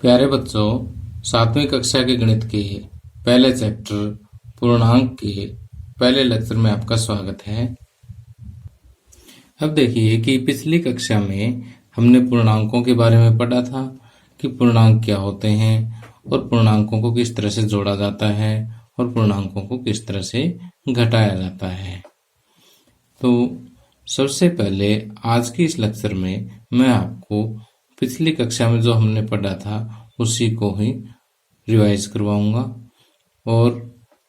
प्यारे बच्चों, 7वीं कक्षा के गणित के पहले चैप्टर पूर्णांक के पहले लेक्चर में आपका स्वागत है। अब देखिए कि पिछली कक्षा में हमने पूर्णांकों के बारे में पढ़ा था कि पूर्णांक क्या होते हैं और पूर्णांकों को किस तरह से जोड़ा जाता है और पूर्णांकों को किस तरह से घटाया जाता है। तो सबसे पहले आज की इस लेक्चर में मैं आपको पिछली कक्षा में जो हमने पढ़ा था उसी को ही रिवाइज करवाऊंगा और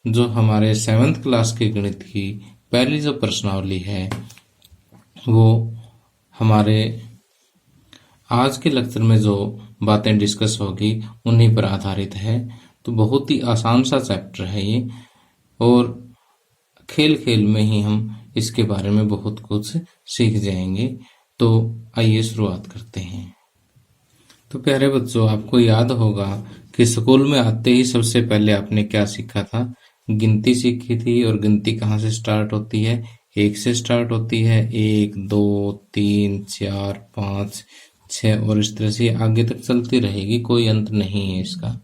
जो हमारे 7th क्लास के गणित की पहली जो प्रश्नावली है वो हमारे आज के लेक्चर में जो बातें डिस्कस होगी उन्हीं पर आधारित है। तो बहुत ही आसान सा चैप्टर है ये और खेल खेल में ही हम इसके बारे में बहुत कुछ सीख जाएंगे। तो आइए शुरुआत करते हैं। तो प्यारे बच्चों, आपको याद होगा कि स्कूल में आते ही सबसे पहले आपने क्या सीखा था? गिनती सीखी थी। और गिनती कहाँ से स्टार्ट होती है? 1 से स्टार्ट होती है। 1 2 3 4 5 6 और इस तरह से आगे तक चलती रहेगी, कोई अंत नहीं है इसका।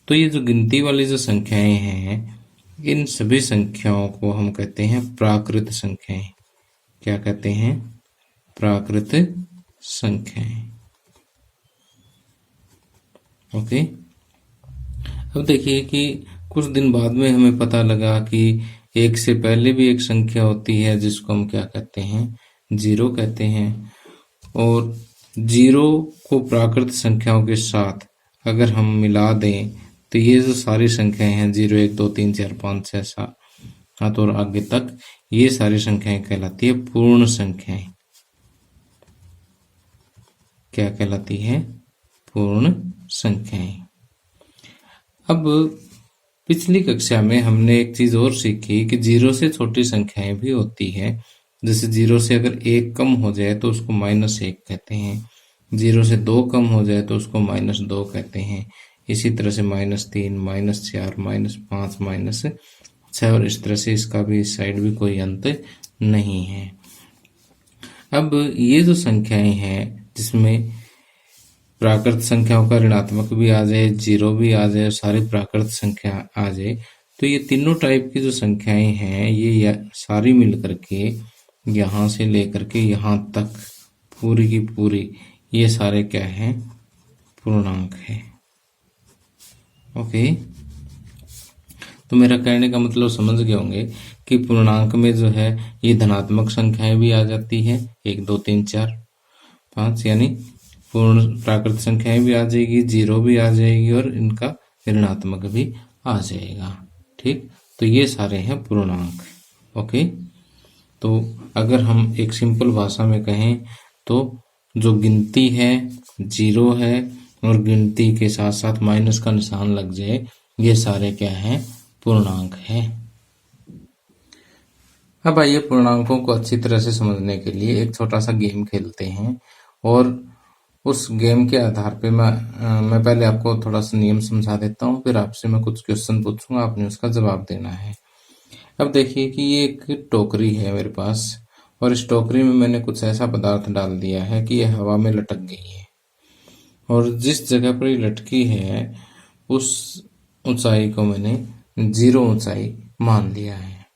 तो ये जो गिनती वाली जो संख्याएं हैं, इन सभी संख्याओं को हम कहते हैं प्राकृत संख्याएं। क्या कहते हैं? प्राकृत संख्याएं। ओके। अब देखिए कि कुछ दिन बाद में हमें पता लगा कि 1 से पहले भी एक संख्या होती है जिसको हम क्या कहते हैं? 0 कहते हैं। और 0 को प्राकृत संख्याओं के साथ अगर हम मिला दें तो ये जो सारी संख्याएं हैं 0 1 2 3 4 5 6 7 और आगे तक, ये सारी संख्याएं कहलाती है पूर्ण संख्याएं। क्या कहलाती है? पूर्ण संख्याएं। अब पिछली कक्षा में हमने एक चीज और सीखी कि 0 से छोटी संख्याएं भी होती है। जैसे 0 से अगर 1 कम हो जाए तो उसको -1 कहते हैं। 0 से 2 कम हो जाए तो उसको -2 कहते हैं। इसी तरह से -3 -4 -5 -6 और इस तरह से इसका भी इस साइड भी कोई अंत नहीं है। अब ये जो संख्याएं हैं जिसमें प्राकृत संख्याओं का ऋणात्मक भी आ जाए, 0 भी आ जाए, सारी प्राकृत संख्या आ जाए, तो ये तीनों टाइप की जो संख्याएं हैं ये सारी मिलकर के यहाँ से लेकर के यहाँ तक पूरी की पूरी ये सारे क्या हैं? पूर्णांक है। ओके। तो मेरा कहने का मतलब समझ गए होंगे कि पूर्णांक में जो है ये धनात्मक संख्याएं भी आ जाती है, 1 2 3 4 5, यानी पूर्ण प्राकृत संख्याएं भी आ जाएगी, 0 भी आ जाएगी और इनका ऋणात्मक भी आ जाएगा। ठीक, तो ये सारे हैं पूर्णांक। ओके। तो अगर हम एक सिंपल भाषा में कहें तो जो गिनती है 0 है और गिनती के साथ साथ माइनस का निशान लग जाए, ये सारे क्या हैं? पूर्णांक है। अब आइए पूर्णांकों को अच्छी तरह से समझने के लिए एक छोटा सा गेम खेलते हैं और उस गेम के आधार पे मैं पहले आपको थोड़ा सा नियम समझा देता हूँ, फिर आपसे मैं कुछ क्वेश्चन पूछूंगा, आपने उसका जवाब देना है। अब देखिए कि ये एक टोकरी है मेरे पास और इस टोकरी में मैंने कुछ ऐसा पदार्थ डाल दिया है कि यह हवा में लटक गई है और जिस जगह पर ये लटकी है उस ऊंचाई को मैंने 0 ऊंचाई मान लिया है।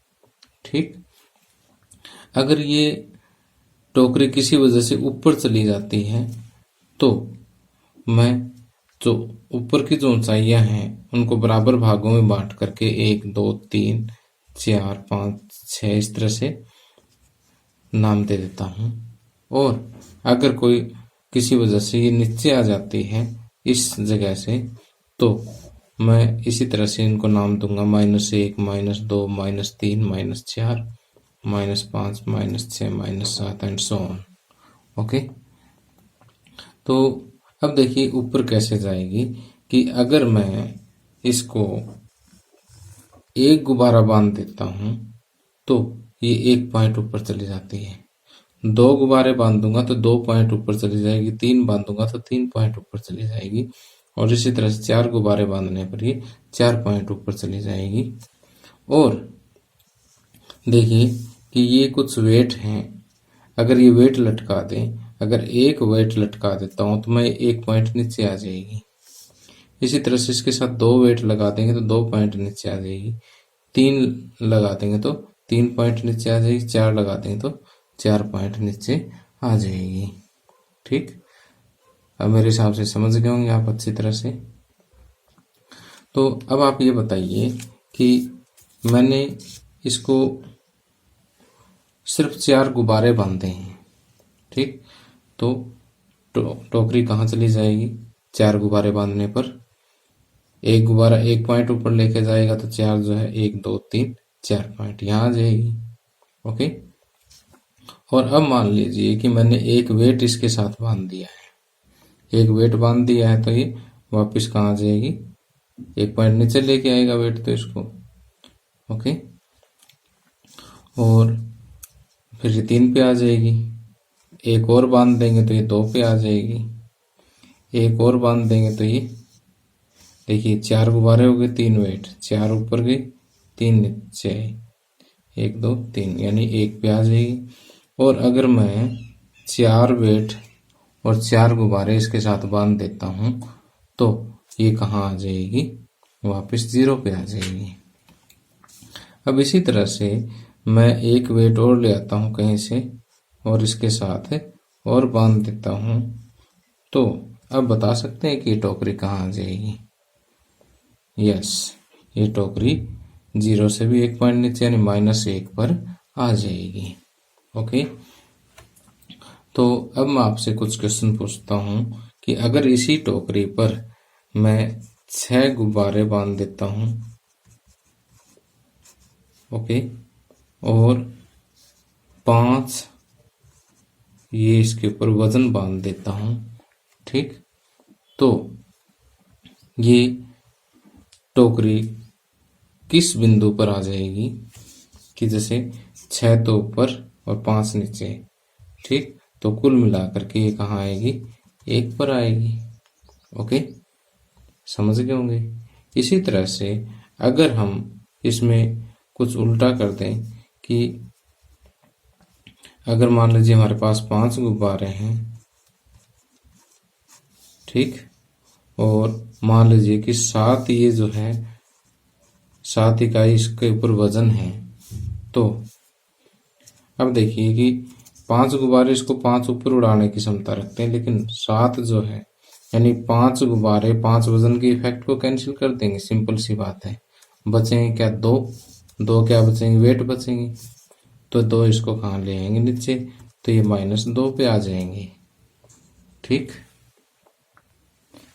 ठीक। अगर ये टोकरी किसी वजह से ऊपर चली जाती है तो मैं जो ऊपर की जो ऊंचाइयां हैं उनको बराबर भागों में बांट करके 1 2 3 4 5 6 इस तरह से नाम दे देता हूं। और अगर कोई किसी वजह से ये नीचे आ जाती है इस जगह से तो मैं इसी तरह से इनको नाम दूंगा -1 -2 -3 -4 -5 -6 -7 एंड सो ऑन। ओके। तो अब देखिए ऊपर कैसे जाएगी कि अगर मैं इसको एक गुब्बारा बांध देता हूं तो ये 1 पॉइंट ऊपर चली जाती है। 2 गुब्बारे बांधूंगा तो 2 पॉइंट ऊपर चली जाएगी। 3 बांधूंगा तो 3 पॉइंट ऊपर चली जाएगी और इसी तरह से 4 गुब्बारे बांधने पर ये 4 पॉइंट ऊपर चली जाएगी। और देखिए कि ये कुछ वेट हैं, अगर ये वेट लटका दें, अगर एक वेट लटका देता हूं तो मैं 1 पॉइंट नीचे आ जाएगी। इसी तरह से इसके साथ 2 वेट लगा देंगे तो 2 पॉइंट नीचे आ जाएगी। 3 लगा देंगे तो 3 पॉइंट नीचे आ जाएगी। 4 लगा देंगे तो 4 पॉइंट नीचे आ जाएगी। ठीक, अब मेरे हिसाब से समझ गए होंगे आप अच्छी तरह से। तो अब आप ये बताइए कि मैंने इसको सिर्फ 4 गुब्बारे बांधे हैं। ठीक, तो टोकरी कहाँ चली जाएगी? 4 गुब्बारे बांधने पर एक गुब्बारा 1 पॉइंट ऊपर लेके जाएगा तो 4 जो है 1 2 3 4 पॉइंट यहाँ आ जाएगी। ओके, और अब मान लीजिए कि मैंने एक वेट इसके साथ बांध दिया है। एक वेट बांध दिया है तो ये वापस कहाँ आ जाएगी? 1 पॉइंट नीचे लेके आएगा वेट तो इसको। ओके, और फिर ये 3 पे आ जाएगी। एक और बांध देंगे तो ये 2 पे आ जाएगी। एक और बांध देंगे तो ये देखिए 4 गुब्बारे हो गए, 3 वेट, 4 ऊपर गए 3 नीचे, 1 2 3 यानी 1 पे आ जाएगी। और अगर मैं 4 वेट और 4 गुब्बारे इसके साथ बांध देता हूँ तो ये कहाँ आ जाएगी? वापस 0 पे आ जाएगी। अब इसी तरह से मैं एक वेट और ले आता हूँ कहीं से और इसके साथ और बांध देता हूँ, तो अब बता सकते हैं कि ये टोकरी कहाँ आ जाएगी? यस, ये टोकरी 0 से भी 1 पॉइंट नीचे यानी -1 पर आ जाएगी। ओके, तो अब मैं आपसे कुछ क्वेश्चन पूछता हूँ कि अगर इसी टोकरी पर मैं 6 गुब्बारे बांध देता हूँ, ओके, और 5 ये इसके ऊपर वजन बांध देता हूँ, ठीक, तो ये टोकरी किस बिंदु पर आ जाएगी? कि जैसे 6 तो ऊपर और 5 नीचे, ठीक, तो कुल मिलाकर के ये कहाँ आएगी? 1 पर आएगी। ओके, समझ गए होंगे। इसी तरह से अगर हम इसमें कुछ उल्टा कर दें कि अगर मान लीजिए हमारे पास 5 गुब्बारे हैं, ठीक, और मान लीजिए कि 7 ये जो है 7 इकाई इसके ऊपर वजन है, तो अब देखिए कि 5 गुब्बारे इसको 5 ऊपर उड़ाने की क्षमता रखते हैं, लेकिन 7 जो है यानी 5 गुब्बारे 5 वजन के इफेक्ट को कैंसिल कर देंगे। सिंपल सी बात है। बचेंगे क्या? 2 क्या बचेंगे? वेट बचेंगे। तो 2 इसको कहाँ ले आएंगे? नीचे, तो ये -2 पे आ जाएंगे। ठीक,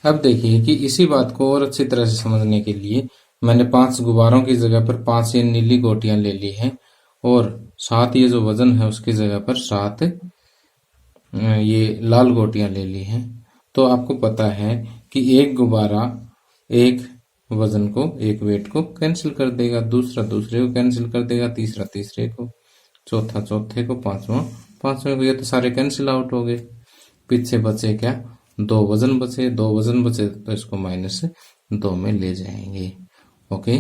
अब देखिए कि इसी बात को और अच्छी तरह से समझने के लिए मैंने 5 गुब्बारों की जगह पर 5 ये नीली गोटियां ले ली हैं और 7 ये जो वजन है उसकी जगह पर 7 ये लाल गोटियां ले ली हैं। तो आपको पता है कि एक गुब्बारा एक वजन को, एक वेट को कैंसिल कर देगा, दूसरा दूसरे को कैंसिल कर देगा, तीसरा तीसरे को, चौथा चौथे को, पांचवा पांचवें को। ये तो सारे कैंसिल आउट हो गए। पीछे बचे क्या? 2 वजन बचे। 2 वजन बचे तो इसको -2 में ले जाएंगे। ओके,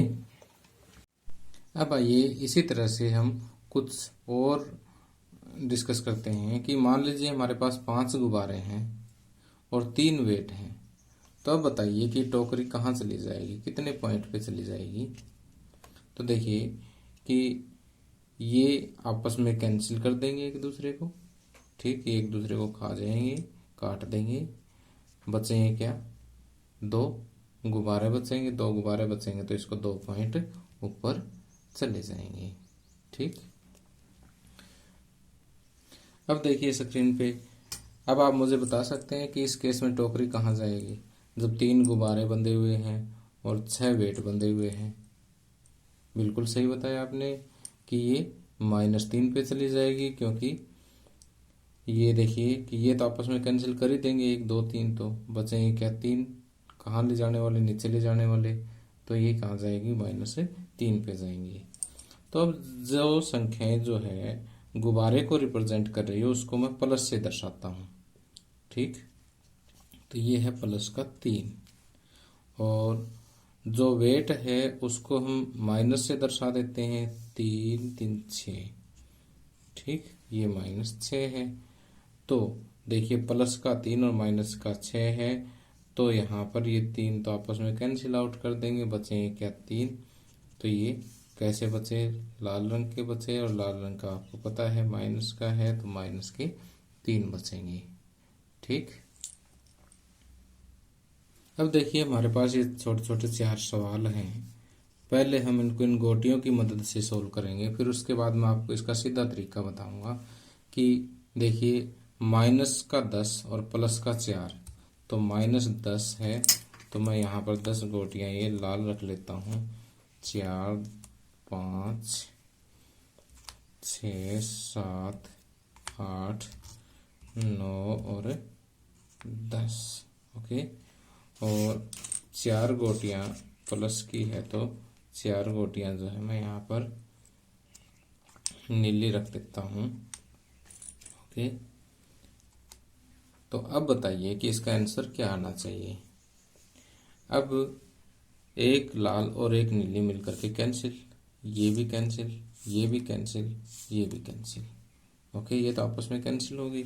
अब आइए इसी तरह से हम कुछ और डिस्कस करते हैं कि मान लीजिए हमारे पास 5 गुब्बारे हैं और 3 वेट हैं, तो अब बताइए कि टोकरी कहाँ चली जाएगी, कितने पॉइंट पे चली जाएगी? तो देखिए कि ये आपस में कैंसिल कर देंगे एक दूसरे को, ठीक, एक दूसरे को खा जाएंगे, काट देंगे। बचेंगे क्या? 2 गुब्बारे बचेंगे। 2 गुब्बारे बचेंगे तो इसको 2 पॉइंट ऊपर चले जाएंगे। ठीक, अब देखिए स्क्रीन पे, अब आप मुझे बता सकते हैं कि इस केस में टोकरी कहाँ जाएगी जब 3 गुब्बारे बंधे हुए हैं और 6 वेट बंधे हुए हैं? बिल्कुल सही बताया आपने कि ये -3 पे चली जाएगी, क्योंकि ये देखिए कि ये तो आपस में कैंसिल कर ही देंगे, 1 2 3, तो बचेंगे क्या? 3 कहाँ ले जाने वाले? नीचे ले जाने वाले, तो ये कहाँ जाएगी? -3 पे जाएंगी। तो अब जो संख्याएं जो है गुब्बारे को रिप्रेजेंट कर रही है उसको मैं प्लस से दर्शाता हूँ। ठीक, तो ये है प्लस का 3, और जो वेट है उसको हम माइनस से दर्शा देते हैं, 3 3 6। ठीक, ये -6 है। तो देखिए प्लस का 3 और माइनस का 6 है, तो यहाँ पर ये 3 तो आपस में कैंसिल आउट कर देंगे, बचेंगे क्या 3। तो ये कैसे बचे, लाल रंग के बचे, और लाल रंग का आपको पता है माइनस का है, तो माइनस के 3 बचेंगे। ठीक, अब देखिए हमारे पास ये छोटे छोटे 4 सवाल हैं। पहले हम इनको इन गोटियों की मदद से सोल्व करेंगे, फिर उसके बाद मैं आपको इसका सीधा तरीका बताऊंगा। कि देखिए माइनस का 10 और प्लस का 4, तो माइनस 10 है, तो मैं यहाँ पर 10 गोटियाँ ये लाल रख लेता हूँ। 4, 5, 6, 7, 8, 9 और 10। ओके, और 4 गोटियाँ प्लस की है, तो 4 गोटियाँ जो है मैं यहाँ पर नीली रख देता हूँ। ओके, तो अब बताइए कि इसका आंसर क्या आना चाहिए। अब एक लाल और एक नीली मिलकर के कैंसिल, ये भी कैंसिल, ये भी कैंसिल, ये भी कैंसिल। ओके, ये तो आपस में कैंसिल होगी,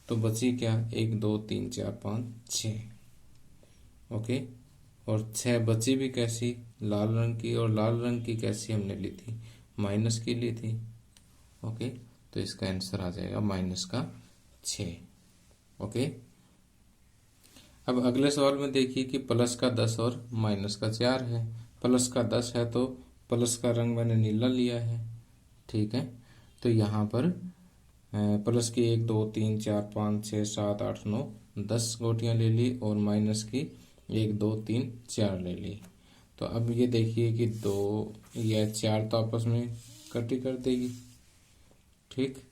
तो बची क्या 1 2 3 4 5 6। ओके, और 6 बची भी कैसी, लाल रंग की, और लाल रंग की कैसी हमने ली थी, माइनस की ली थी। ओके, तो इसका आंसर आ जाएगा माइनस का 6। ओके, अब अगले सवाल में देखिए कि प्लस का 10 और माइनस का 4 है। प्लस का 10 है तो प्लस का रंग मैंने नीला लिया है। ठीक है, तो यहाँ पर प्लस की 1 2 3 4 5 6 7 8 9 10 गोटियाँ ले ली, और माइनस की 1 2 3 4 ले ली। तो अब ये देखिए कि 2 या 4 तो आपस में कटी कर देगी। ठीक,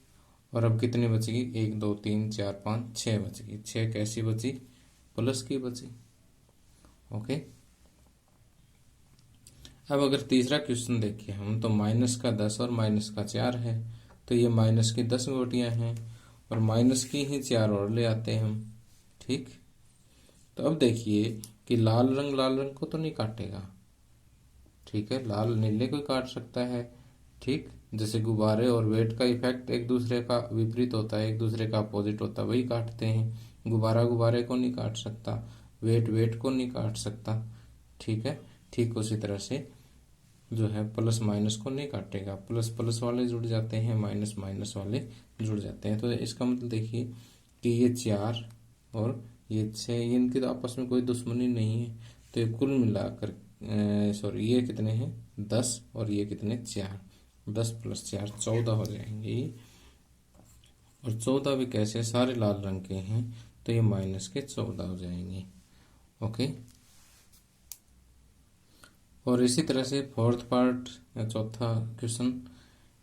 और अब कितनी बचेगी, 1 2 3 4 5 6 बचेगी। 6 कैसी बची, प्लस की बची। ओके, अब अगर तीसरा क्वेश्चन देखिए हम, तो माइनस का 10 और माइनस का 4 है, तो ये माइनस की 10 गोटियां हैं, और माइनस की ही 4 और ले आते हैं हम। ठीक, तो अब देखिए कि लाल रंग को तो नहीं काटेगा। ठीक है, लाल नीले को काट सकता है। ठीक, जैसे गुब्बारे और वेट का इफेक्ट एक दूसरे का विपरीत होता है, एक दूसरे का अपोजिट होता है, वही काटते हैं। गुब्बारा गुब्बारे को नहीं काट सकता, वेट वेट को नहीं काट सकता। ठीक है, ठीक उसी तरह से जो है प्लस माइनस को नहीं काटेगा, प्लस प्लस वाले जुड़ जाते हैं, माइनस माइनस वाले जुड़ जाते हैं। तो इसका मतलब देखिए कि ये 4 और ये 6, ये इनकी तो आपस में कोई दुश्मनी नहीं है। तो ये कुल मिलाकर सॉरी, ये कितने हैं 10, और ये कितने 4, 10 + 4 14 हो जाएंगे। और 14 भी कैसे, सारे लाल रंग के हैं, तो ये माइनस के 14 हो जाएंगे। ओके, और इसी तरह से फोर्थ पार्ट या चौथा क्वेश्चन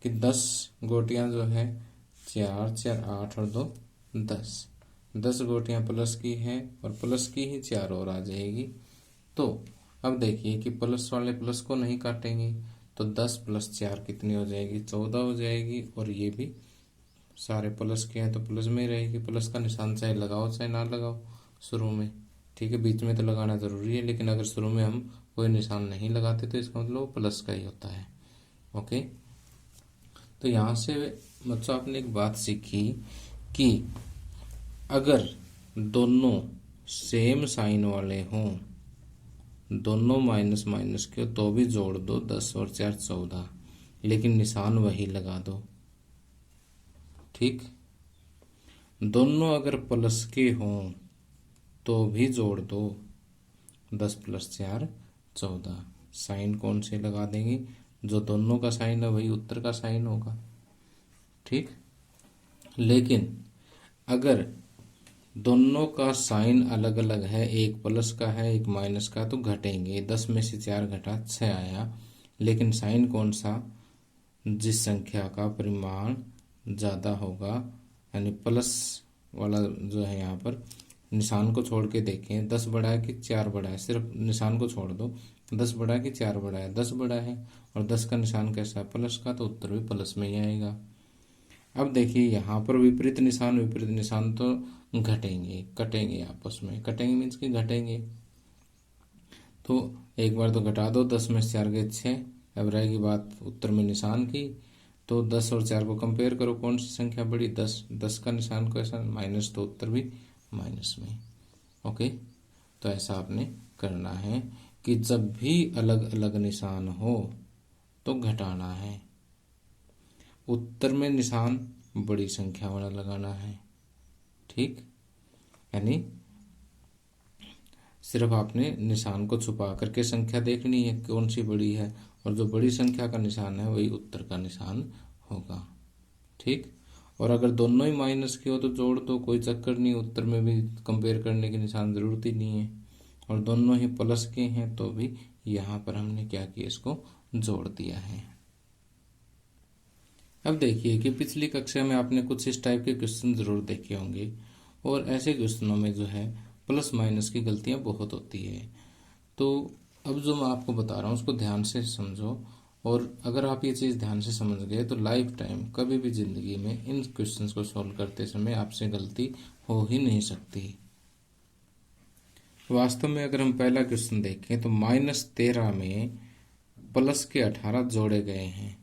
कि 10 गोटियां जो है 4 4 8 और 2 10, 10 गोटियां प्लस की है, और प्लस की ही 4 और आ जाएगी। तो अब देखिए कि प्लस वाले प्लस को नहीं काटेंगे, तो 10 + 4 कितनी हो जाएगी, 14 हो जाएगी। और ये भी सारे प्लस के हैं, तो प्लस में ही रहेगी। प्लस का निशान चाहे लगाओ चाहे ना लगाओ शुरू में। ठीक है, बीच में तो लगाना जरूरी है, लेकिन अगर शुरू में हम कोई निशान नहीं लगाते तो इसका मतलब प्लस का ही होता है। ओके, तो यहाँ से बच्चों आपने एक बात सीखी कि अगर दोनों सेम साइन वाले हों, दोनों माइनस माइनस के, तो भी जोड़ दो, 10 और 4 14, लेकिन निशान वही लगा दो। ठीक, दोनों अगर प्लस के हों तो भी जोड़ दो, 10 + 4 14। साइन कौन से लगा देंगे, जो दोनों का साइन है वही उत्तर का साइन होगा। ठीक, लेकिन अगर दोनों का साइन अलग अलग है, एक प्लस का है एक माइनस का, तो घटेंगे। 10 में से 4 घटा 6 आया, लेकिन साइन कौन सा, जिस संख्या का परिमाण ज़्यादा होगा, यानी प्लस वाला जो है। यहाँ पर निशान को छोड़ के देखें, 10 बड़ा है कि 4 बड़ा है, सिर्फ निशान को छोड़ दो, 10 बड़ा है कि 4 बड़ा है, 10 बड़ा है, और 10 का निशान कैसा है, प्लस का, तो उत्तर भी प्लस में ही आएगा। अब देखिए यहाँ पर विपरीत निशान तो घटेंगे, कटेंगे आपस में, कटेंगे मीन्स कि घटेंगे। तो एक बार तो घटा दो, 10 में से 4 गए 6, अब रहेगी बात उत्तर में निशान की। तो 10 और 4 को कंपेयर करो, कौन सी संख्या बड़ी, 10, 10 का निशान कैसा, माइनस, तो उत्तर भी माइनस में। ओके, तो ऐसा आपने करना है कि जब भी अलग अलग निशान हो तो घटाना है। उत्तर में निशान बड़ी संख्या वाला लगाना है। ठीक, यानी सिर्फ आपने निशान को छुपा करके संख्या देखनी है कौन सी बड़ी है, और जो बड़ी संख्या का निशान है वही उत्तर का निशान होगा। ठीक, और अगर दोनों ही माइनस की हो तो जोड़ दो, कोई चक्कर नहीं, उत्तर में भी कंपेयर करने की निशान ज़रूरत ही नहीं है। और दोनों ही प्लस के हैं तो भी यहाँ पर हमने क्या किया, इसको जोड़ दिया है। अब देखिए कि पिछली कक्षा में आपने कुछ इस टाइप के क्वेश्चन ज़रूर देखे होंगे, और ऐसे क्वेश्चनों में जो है प्लस माइनस की गलतियाँ बहुत होती है। तो अब जो मैं आपको बता रहा हूँ उसको ध्यान से समझो, और अगर आप ये चीज़ ध्यान से समझ गए तो लाइफ टाइम कभी भी ज़िंदगी में इन क्वेश्चंस को सॉल्व करते समय आपसे गलती हो ही नहीं सकती। वास्तव में अगर हम पहला क्वेश्चन देखें तो -13 में प्लस के 18 जोड़े गए हैं।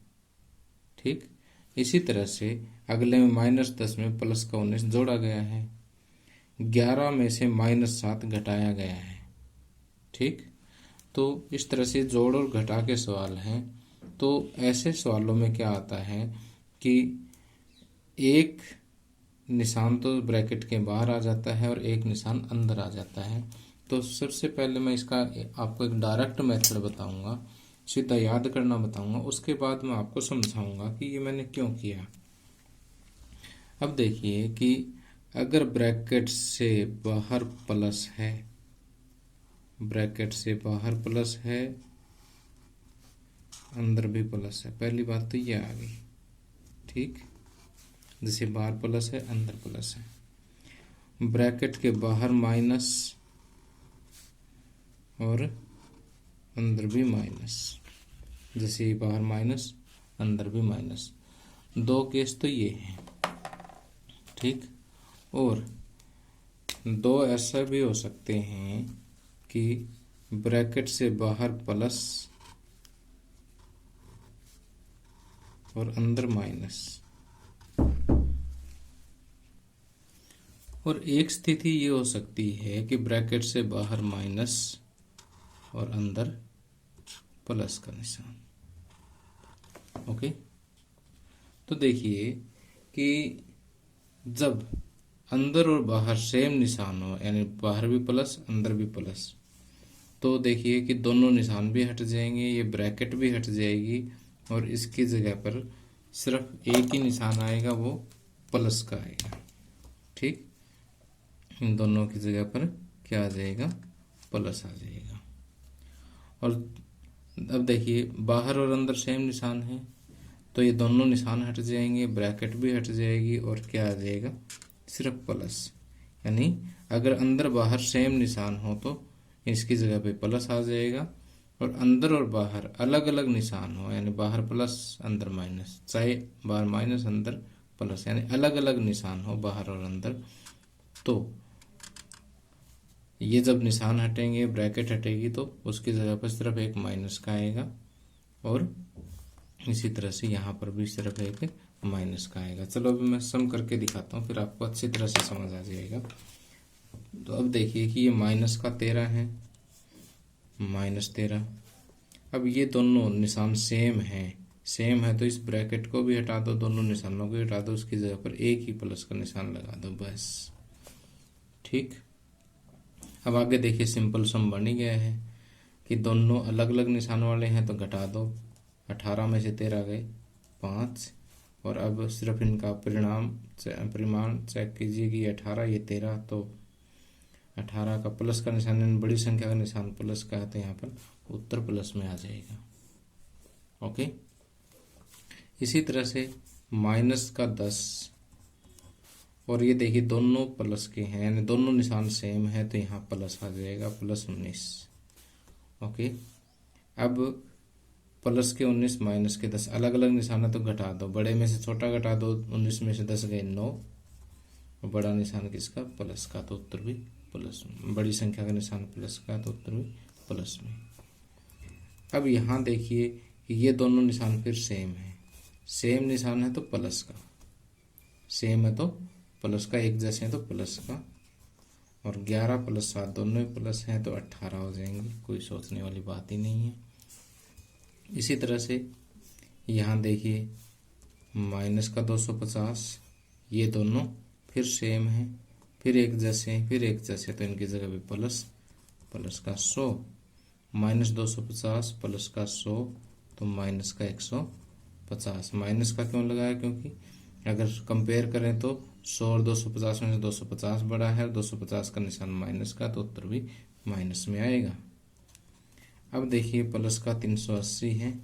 ठीक, इसी तरह से अगले में -10 में प्लस का 19 जोड़ा गया है। 11 में से -7 घटाया गया है। ठीक, तो इस तरह से जोड़ और घटा के सवाल हैं। तो ऐसे सवालों में क्या आता है कि एक निशान तो ब्रैकेट के बाहर आ जाता है और एक निशान अंदर आ जाता है। तो सबसे पहले मैं इसका आपको एक डायरेक्ट मेथड बताऊंगा, सीधा याद करना बताऊंगा, उसके बाद मैं आपको समझाऊंगा कि ये मैंने क्यों किया। अब देखिए कि अगर ब्रैकेट से बाहर प्लस है, ब्रैकेट से बाहर प्लस है, अंदर भी प्लस है, पहली बात तो ये आ गई। ठीक, जैसे बाहर प्लस है अंदर प्लस है, ब्रैकेट के बाहर माइनस और अंदर भी माइनस, जैसे बाहर माइनस अंदर भी माइनस, दो केस तो ये हैं। ठीक, और दो ऐसा भी हो सकते हैं कि ब्रैकेट से बाहर प्लस और अंदर माइनस, और एक स्थिति ये हो सकती है कि ब्रैकेट से बाहर माइनस और अंदर प्लस का निशान। ओके, तो देखिए कि जब अंदर और बाहर सेम निशान हो, यानी बाहर भी प्लस अंदर भी प्लस, तो देखिए कि दोनों निशान भी हट जाएंगे, ये ब्रैकेट भी हट जाएगी, और इसकी जगह पर सिर्फ एक ही निशान आएगा, वो प्लस का आएगा। ठीक, इन दोनों की जगह पर क्या आ जाएगा, प्लस आ जाएगा। और अब देखिए बाहर और अंदर सेम निशान है, तो ये दोनों निशान हट जाएंगे, ब्रैकेट भी हट जाएगी, और क्या आ जाएगा, सिर्फ प्लस। यानी अगर अंदर बाहर सेम निशान हो तो इसकी जगह पे प्लस आ जाएगा, और अंदर और बाहर अलग अलग निशान हो, यानी बाहर प्लस अंदर माइनस, चाहे बाहर माइनस अंदर प्लस, यानी अलग अलग निशान हो बाहर और अंदर, तो ये जब निशान हटेंगे, ब्रैकेट हटेगी, तो उसकी जगह पर सिर्फ एक माइनस का आएगा, और इसी तरह से यहाँ पर भी सिर्फ एक माइनस का आएगा। चलो अभी मैं सम करके दिखाता हूँ, फिर आपको अच्छी तरह से समझ आ जाएगा। तो अब देखिए कि ये माइनस का 13 है, -13। अब ये दोनों निशान सेम है तो इस ब्रैकेट को भी हटा दो, दोनों निशानों को हटा दो, उसकी जगह पर एक ही प्लस का निशान लगा दो, बस। ठीक, अब आगे देखिए सिंपल सम बन ही गया है कि दोनों अलग अलग निशान वाले हैं, तो घटा दो, 18 में से 13 गए 5, और अब सिर्फ इनका परिमाण चेक कीजिए कि 18 ये 13, तो 18 का प्लस का निशान, बड़ी संख्या का निशान प्लस का है, तो यहाँ पर उत्तर प्लस में आ जाएगा। ओके, इसी तरह से -10, और ये देखिए दोनों प्लस के हैं, यानी दोनों निशान सेम है, तो यहाँ प्लस आ जाएगा, +19। ओके, अब प्लस के 19 माइनस के 10, अलग अलग निशान है तो घटा दो, बड़े में से छोटा घटा दो, 19 में से 10 गए 9, और बड़ा निशान किसका, प्लस का, तो उत्तर भी प्लस में, बड़ी संख्या का निशान प्लस का, तो उत्तर भी प्लस में। अब यहाँ देखिए कि ये दोनों निशान फिर सेम निशान है तो प्लस का, सेम है तो प्लस का, एक जैसे हैं तो प्लस का, और 11 प्लस 7 दोनों ही प्लस हैं तो 18 हो जाएंगे, कोई सोचने वाली बात ही नहीं है। इसी तरह से यहाँ देखिए माइनस का 250, ये दोनों फिर सेम है, फिर एक जैसे तो इनकी जगह पे प्लस, प्लस का 100, माइनस 250 प्लस का 100 तो माइनस का 150। माइनस का क्यों लगाया, क्योंकि अगर कंपेयर करें तो 100 और 250 में से 250 बड़ा है, 250 का निशान माइनस का, तो उत्तर भी माइनस में आएगा। अब देखिए प्लस का 380 है,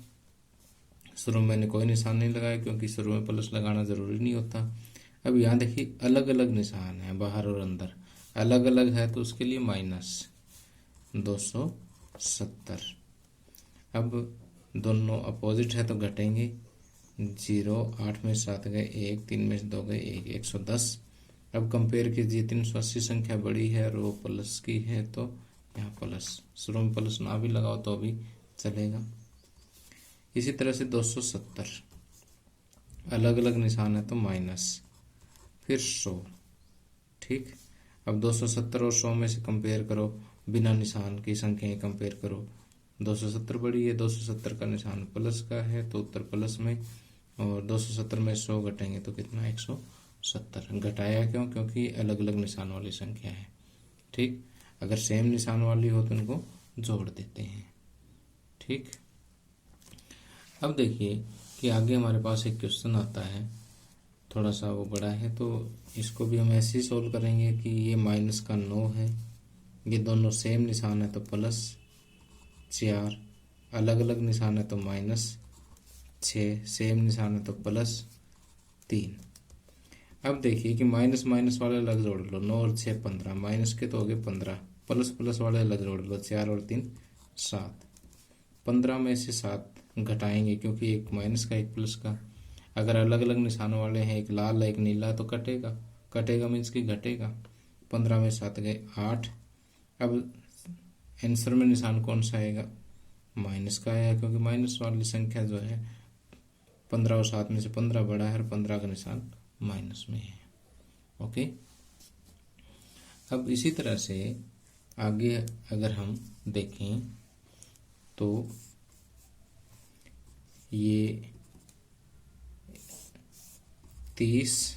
शुरू में मैंने कोई निशान नहीं लगाया क्योंकि शुरू में प्लस लगाना ज़रूरी नहीं होता। अब यहाँ देखिए अलग अलग निशान है, बाहर और अंदर अलग अलग है, तो उसके लिए माइनस 270। अब दोनों अपोजिट है तो घटेंगे, 0, 8 में 7 गए 1, 3 में 2 गए 1, 110। अब कंपेयर कीजिए, 380 संख्या बड़ी है और वो प्लस की है, तो यहाँ प्लस, शुरू में प्लस ना भी लगाओ तो भी चलेगा। इसी तरह से 270 अलग अलग निशान है तो माइनस, फिर 100। ठीक, अब 270 और 100 में से कंपेयर करो, बिना निशान की संख्याएं कंपेयर करो, 270 बड़ी है, 270 का निशान प्लस का है तो उत्तर प्लस में, और 270 में 100 घटेंगे तो कितना 170। घटाया क्यों, क्योंकि अलग अलग निशान वाली संख्या है। ठीक, अगर सेम निशान वाली हो तो इनको जोड़ देते हैं। ठीक, अब देखिए कि आगे हमारे पास एक क्वेश्चन आता है, थोड़ा सा वो बड़ा है, तो इसको भी हम ऐसे ही सोल्व करेंगे कि ये माइनस का 9 है, ये दोनों सेम निशान है तो प्लस 4, अलग अलग निशान है तो माइनस 6, सेम निशान है तो प्लस 3। अब देखिए कि माइनस माइनस वाले अलग जोड़ लो, 9 और 6 15, माइनस के तो हो गए 15, प्लस प्लस वाले अलग जोड़ लो, 4 और 3 7। 15 में से 7 घटाएंगे क्योंकि एक माइनस का एक प्लस का, अगर अलग अलग निशान वाले हैं, एक लाल एक नीला, तो कटेगा, कटेगा मीन्स कि घटेगा। 15 में 7 गए 8। अब आंसर में निशान कौन सा आएगा, माइनस का आया, क्योंकि माइनस वाली संख्या जो है 15 और 7 में से 15 बड़ा है और 15 का निशान माइनस में है। ओके, अब इसी तरह से आगे अगर हम देखें तो ये 30,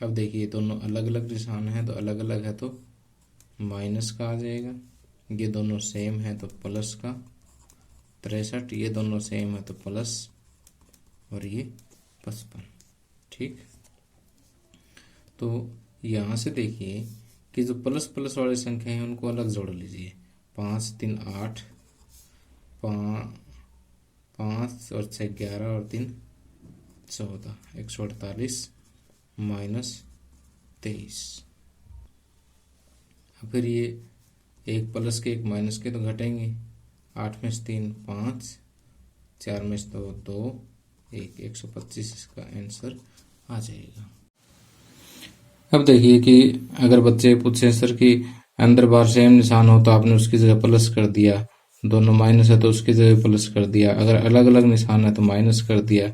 अब देखिए दोनों अलग अलग निशान है तो अलग अलग है तो माइनस का आ जाएगा, ये दोनों सेम है तो प्लस का। 63, ये दोनों सेम है तो प्लस, और ये 55। ठीक, तो यहाँ से देखिए कि जो प्लस प्लस वाली संख्या है उनको अलग जोड़ लीजिए, 5 3 8, 5 और 6 11 और 3 14, 148 माइनस 23। फिर ये एक प्लस के एक माइनस के तो घटेंगे, 8 में से 3 5, 4 में से 2 1, 125 इसका आंसर आ जाएगा। अब देखिए कि अगर बच्चे पूछे सर कि अंदर बाहर सेम निशान हो तो आपने उसकी जगह प्लस कर दिया, दोनों माइनस है तो उसकी जगह प्लस कर दिया, अगर अलग अलग निशान है तो माइनस कर दिया,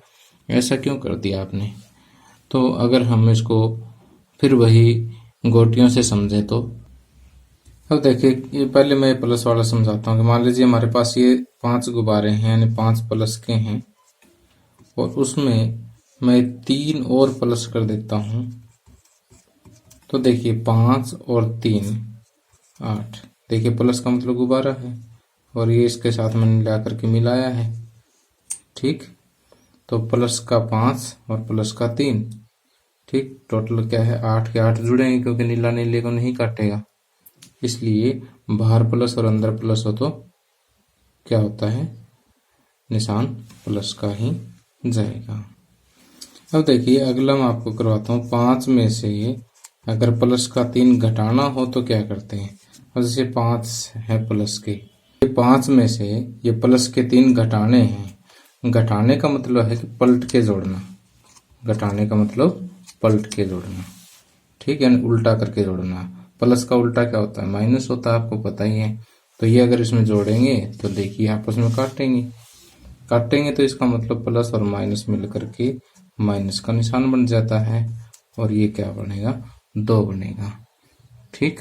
ऐसा क्यों कर दिया आपने। तो अगर हम इसको फिर वही गोटियों से समझें तो अब देखिए, ये पहले मैं प्लस वाला समझाता हूँ कि मान लीजिए हमारे पास ये 5 गुब्बारे हैं, यानी 5 प्लस के हैं, और उसमें मैं 3 और प्लस कर देता हूँ, तो देखिए 5 और 3 8, देखिए प्लस का मतलब गुब्बारा है, और ये इसके साथ मैंने ला करके मिलाया है। ठीक, तो प्लस का 5 और प्लस का 3, ठीक, टोटल क्या है 8 के 8 जुड़ेंगे क्योंकि नीला नीले को नहीं काटेगा, इसलिए बाहर प्लस और अंदर प्लस हो तो क्या होता है, निशान प्लस का ही जाएगा। अब देखिए अगला मैं आपको करवाता हूँ, 5 में से अगर प्लस का 3 घटाना हो तो क्या करते हैं। और जैसे 5 है प्लस के, ये 5 में से ये प्लस के 3 घटाने हैं, घटाने का मतलब है कि पलट के जोड़ना, घटाने का मतलब पलट के जोड़ना, ठीक, यानी उल्टा करके जोड़ना। प्लस का उल्टा क्या होता है, माइनस होता है, आपको पता ही है। तो ये अगर इसमें जोड़ेंगे तो देखिए आपस में काटेंगे तो इसका मतलब प्लस और माइनस मिल करके माइनस का निशान बन जाता है, और ये क्या बनेगा, 2 बनेगा। ठीक,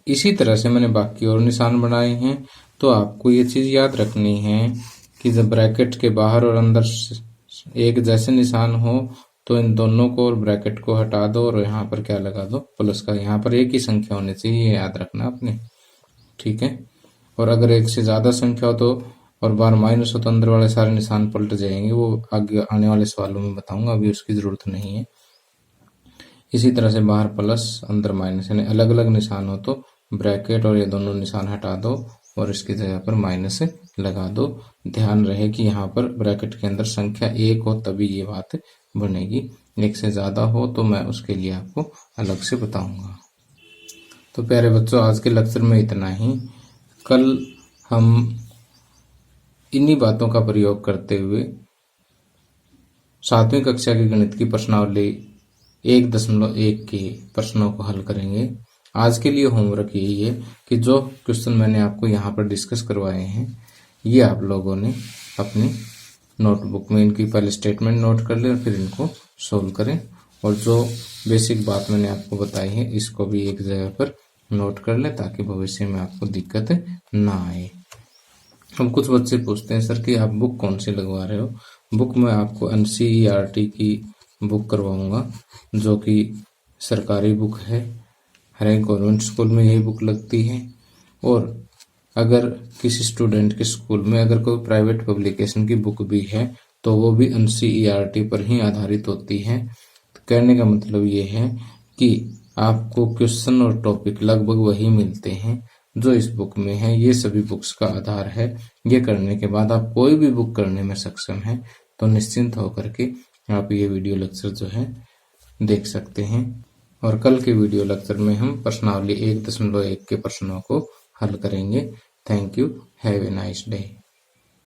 इसी तरह से मैंने बाकी और निशान बनाए हैं। तो आपको ये चीज याद रखनी है कि जब ब्रैकेट के बाहर और अंदर एक जैसे निशान हो तो इन दोनों को और ब्रैकेट को हटा दो और यहाँ पर क्या लगा दो, प्लस का। यहाँ पर एक ही संख्या होनी चाहिए, ये याद रखना आपने, ठीक है। और अगर एक से ज्यादा संख्या हो तो और बार माइनस हो तो अंदर वाले सारे निशान पलट जाएंगे, वो आगे आने वाले सवालों में बताऊंगा, अभी उसकी जरूरत नहीं है। इसी तरह से बाहर प्लस अंदर माइनस, यानी अलग अलग निशान हो तो ब्रैकेट और ये दोनों निशान हटा दो और इसकी जगह पर माइनस लगा दो। ध्यान रहे कि यहाँ पर ब्रैकेट के अंदर संख्या एक हो तभी ये बात बनेगी, एक से ज्यादा हो तो मैं उसके लिए आपको अलग से बताऊंगा। तो प्यारे बच्चों, आज के लेक्चर में इतना ही। कल हम इन्हीं बातों का प्रयोग करते हुए 7वीं कक्षा की गणित की प्रश्नावली 1.1 के प्रश्नों को हल करेंगे। आज के लिए होमवर्क यही है कि जो क्वेश्चन मैंने आपको यहाँ पर डिस्कस करवाए हैं, ये आप लोगों ने अपनी नोटबुक में इनकी पहले स्टेटमेंट नोट कर ले और फिर इनको सोल्व करें। और जो बेसिक बात मैंने आपको बताई है इसको भी एक जगह पर नोट कर ले ताकि भविष्य में आपको दिक्कत ना आए। अब कुछ बच्चे पूछते हैं सर कि आप बुक कौन सी लगवा रहे हो। बुक में आपको NCERT की बुक करवाऊंगा, जो कि सरकारी बुक है। हर एक गवर्नमेंट स्कूल में यही बुक लगती है। और अगर किसी स्टूडेंट के स्कूल में अगर कोई प्राइवेट पब्लिकेशन की बुक भी है तो वो भी NCERT पर ही आधारित होती है। तो कहने का मतलब ये है कि आपको क्वेश्चन और टॉपिक लगभग वही मिलते हैं जो इस बुक में है। ये सभी बुक्स का आधार है। ये करने के बाद आप कोई भी बुक करने में सक्षम है, तो निश्चिंत होकर के आप ये वीडियो लेक्चर जो है देख सकते हैं। और कल के वीडियो लेक्चर में हम प्रश्नावली 1.1 के प्रश्नों को हल करेंगे। Thank you, have a nice day.